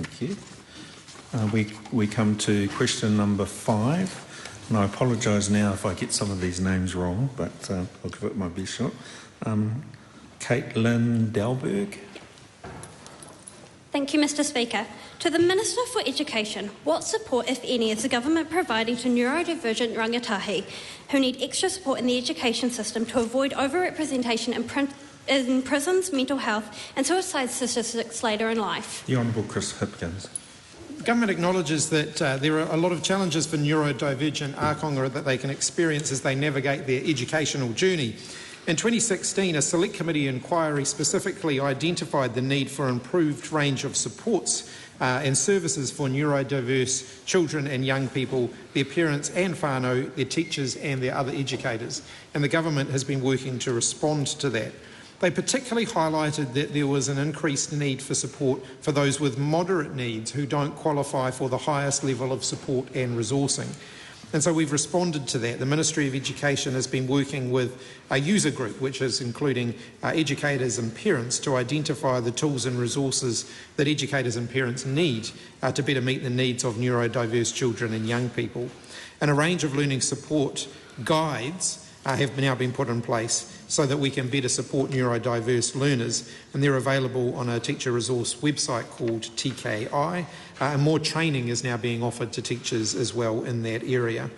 Thank you. We come to question number 5, and I apologise now if I get some of these names wrong, but I'll give it my best shot. Catelyn Dahlberg. Thank you, Mr Speaker. To the Minister for Education, what support, if any, is the government providing to neurodivergent rangatahi who need extra support in the education system to avoid overrepresentation in prisons, mental health and suicide statistics later in life? The Honourable Chris Hipkins. Government acknowledges that there are a lot of challenges for neurodivergent ākonga that they can experience as they navigate their educational journey. In 2016, a Select Committee inquiry specifically identified the need for improved range of supports and services for neurodiverse children and young people, their parents and whānau, their teachers and their other educators. And the government has been working to respond to that. They particularly highlighted that there was an increased need for support for those with moderate needs who don't qualify for the highest level of support and resourcing. And so we've responded to that. The Ministry of Education has been working with a user group, which is including educators and parents, to identify the tools and resources that educators and parents need to better meet the needs of neurodiverse children and young people. And a range of learning support guides have now been put in place so that we can better support neurodiverse learners, and they're available on a teacher resource website called TKI, and more training is now being offered to teachers as well in that area.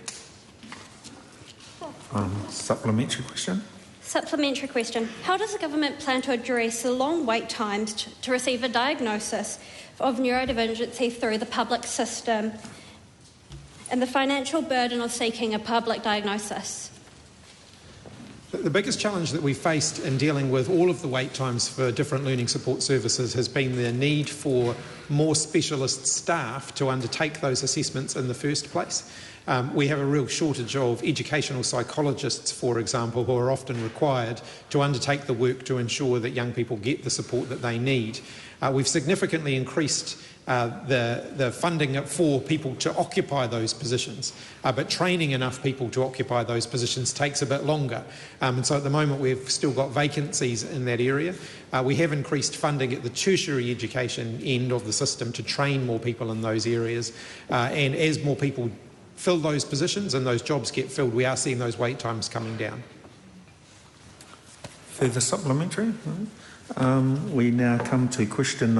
Supplementary question. Supplementary question. How does the government plan to address the long wait times to receive a diagnosis of neurodivergency through the public system and the financial burden of seeking a public diagnosis? The biggest challenge that we faced in dealing with all of the wait times for different learning support services has been the need for more specialist staff to undertake those assessments in the first place. We have a real shortage of educational psychologists, for example, who are often required to undertake the work to ensure that young people get the support that they need. We've significantly increased the funding for people to occupy those positions, but training enough people to occupy those positions takes a bit longer. And so at the moment we've still got vacancies in that area. We have increased funding at the tertiary education end of the system to train more people in those areas, and as more people fill those positions and those jobs get filled, we are seeing those wait times coming down. Further supplementary? We now come to question